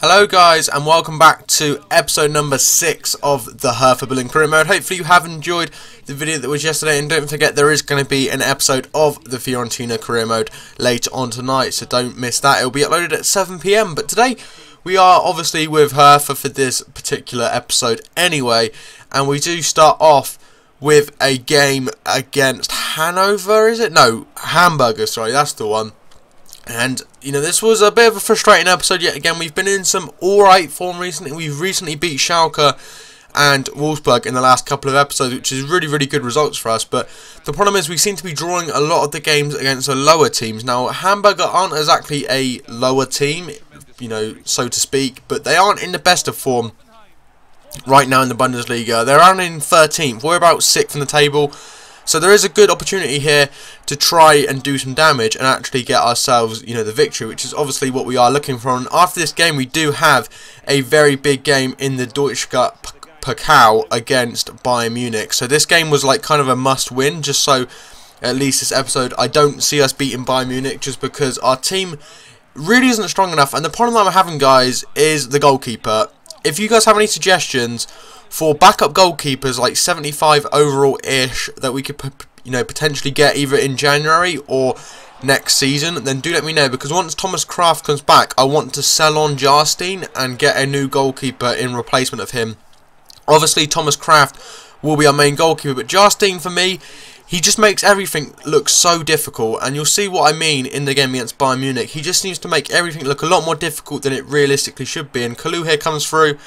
Hello guys, and welcome back to episode number 6 of the Hertha Berlin Career Mode. Hopefully you have enjoyed the video that was yesterday, and don't forget there is going to be an episode of the Fiorentina Career Mode later on tonight, so don't miss that. It will be uploaded at 7 PM, but today we are obviously with Hertha for this particular episode anyway, and we do start off with a game against Hanover, is it? No, Hamburger, sorry, that's the one. And, you know, this was a bit of a frustrating episode yet again. We've been in some alright form recently. We've recently beat Schalke and Wolfsburg in the last couple of episodes, which is really good results for us. But the problem is we seem to be drawing a lot of the games against the lower teams. Now, Hamburger aren't exactly a lower team, you know, so to speak, but they aren't in the best of form right now in the Bundesliga. They're only in 13th. We're about 6th in the table. So there is a good opportunity here to try and do some damage and actually get ourselves, you know, the victory, which is obviously what we are looking for. And after this game, we do have a very big game in the Deutsche Pokal against Bayern Munich. So this game was like kind of a must-win, just so at least this episode I don't see us beating Bayern Munich, just because our team really isn't strong enough. And the problem that I'm having, guys, is the goalkeeper. If you guys have any suggestions for backup goalkeepers, like 75 overall-ish, that we could, you know, potentially get either in January or next season, then do let me know, because once Thomas Kraft comes back, I want to sell on Jarstein and get a new goalkeeper in replacement of him. Obviously, Thomas Kraft will be our main goalkeeper, but Jarstein, for me, he just makes everything look so difficult, and you'll see what I mean in the game against Bayern Munich. He just seems to make everything look a lot more difficult than it realistically should be, and Kalu here comes through.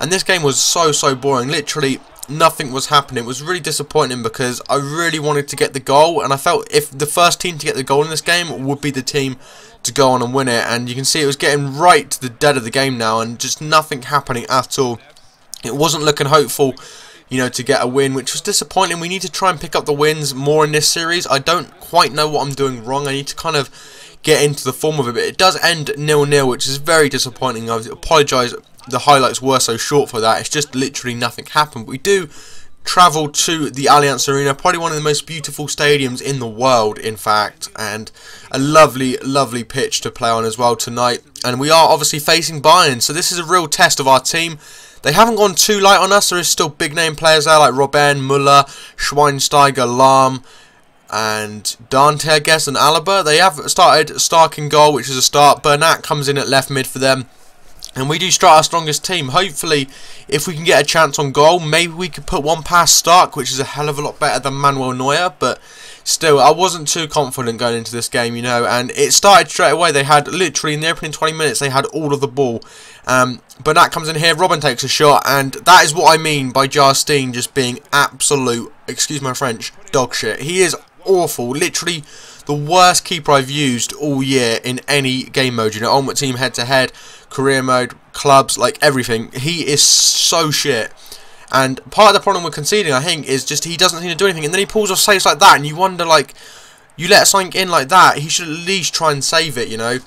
And this game was so boring. Literally nothing was happening. It was really disappointing because I really wanted to get the goal, and I felt if the first team to get the goal in this game would be the team to go on and win it. And you can see it was getting right to the dead of the game now, and just nothing happening at all. It wasn't looking hopeful, you know, to get a win, which was disappointing. We need to try and pick up the wins more in this series. I don't quite know what I'm doing wrong. I need to kind of get into the form of it, but it does end 0-0, which is very disappointing. I apologise. The highlights were so short for that. It's just literally nothing happened. We do travel to the Allianz Arena, probably one of the most beautiful stadiums in the world, in fact, and a lovely pitch to play on as well tonight. And we are obviously facing Bayern, so this is a real test of our team. They haven't gone too light on us. There is still big name players there like Robben, Müller, Schweinsteiger, Lahm, and Dante, I guess, and Alaba. They have started Stark in goal, which is a start. Bernat comes in at left mid for them. And we do start our strongest team. Hopefully, if we can get a chance on goal, maybe we could put one past Stark, which is a hell of a lot better than Manuel Neuer. But still, I wasn't too confident going into this game, you know. And it started straight away. They had literally in the opening 20 minutes, they had all of the ball. Bernat comes in here. Robben takes a shot, and that is what I mean by Jarstein just being absolute, excuse my French, dog shit. He is awful. Literally the worst keeper I've used all year in any game mode, you know, Ultimate Team, head-to-head, career mode, clubs, like everything. He is so shit. And part of the problem we're conceding, I think, is just he doesn't seem to do anything, and then he pulls off saves like that, and you wonder, like, you let something in like that, he should at least try and save it, you know.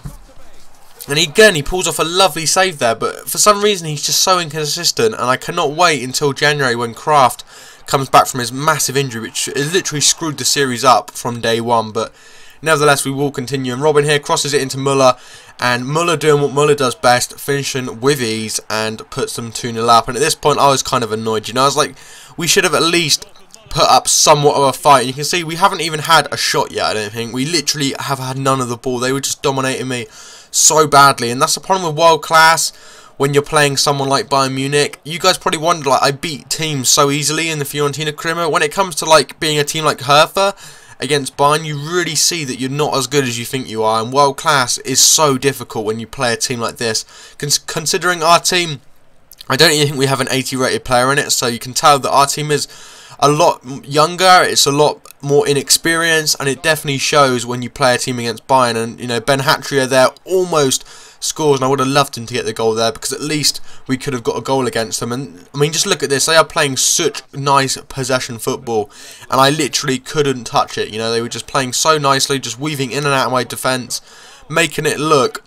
And again, he pulls off a lovely save there, but for some reason he's just so inconsistent, and I cannot wait until January when Kraft comes back from his massive injury, which literally screwed the series up from day one. But nevertheless, we will continue. And Robben here crosses it into Müller, and Müller doing what Müller does best, finishing with ease, and puts them 2-0 up. And at this point, I was kind of annoyed, you know. I was like, we should have at least put up somewhat of a fight. And you can see we haven't even had a shot yet, I don't think. We literally have had none of the ball. They were just dominating me so badly, and that's the problem with world class when you're playing someone like Bayern Munich. You guys probably wonder, like, I beat teams so easily in the Fiorentina Career Mode. When it comes to, like, being a team like Hertha against Bayern, you really see that you're not as good as you think you are, and world class is so difficult when you play a team like this. Considering our team, I don't even think we have an 80 rated player in it, so you can tell that our team is a lot younger, it's a lot more inexperienced, and it definitely shows when you play a team against Bayern. And, you know, Ben Hatria there almost scores, and I would have loved him to get the goal there, because at least we could have got a goal against them. And I mean, just look at this, they are playing such nice possession football, and I literally couldn't touch it, you know. They were just playing so nicely, just weaving in and out of my defence, making it look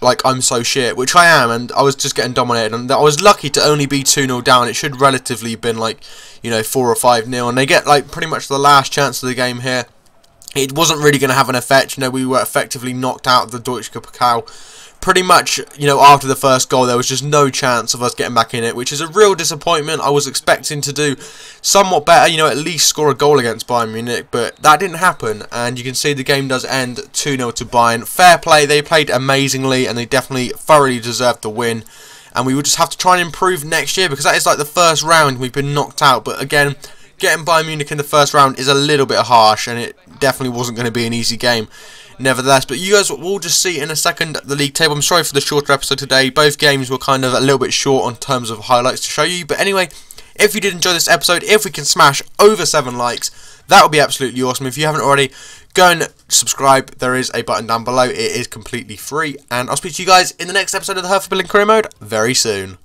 like I'm so shit, which I am, and I was just getting dominated, and I was lucky to only be 2-0 down. It should relatively been like, you know, 4 or 5-0, and they get like pretty much the last chance of the game here. It wasn't really going to have an effect, you know. We were effectively knocked out of the Deutsche Pokal pretty much, you know, after the first goal, there was just no chance of us getting back in it, which is a real disappointment. I was expecting to do somewhat better, you know, at least score a goal against Bayern Munich, but that didn't happen, and you can see the game does end 2-0 to Bayern. Fair play, they played amazingly, and they definitely thoroughly deserved the win, and we will just have to try and improve next year, because that is like the first round we've been knocked out. But again, getting Bayern Munich in the first round is a little bit harsh, and it definitely wasn't going to be an easy game nevertheless. But you guys will just see in a second the league table. I'm sorry for the shorter episode today. Both games were kind of a little bit short on terms of highlights to show you. But anyway, if you did enjoy this episode, if we can smash over 7 likes, that would be absolutely awesome. If you haven't already, go and subscribe. There is a button down below. It is completely free. And I'll speak to you guys in the next episode of the Hertha Berlin Career Mode very soon.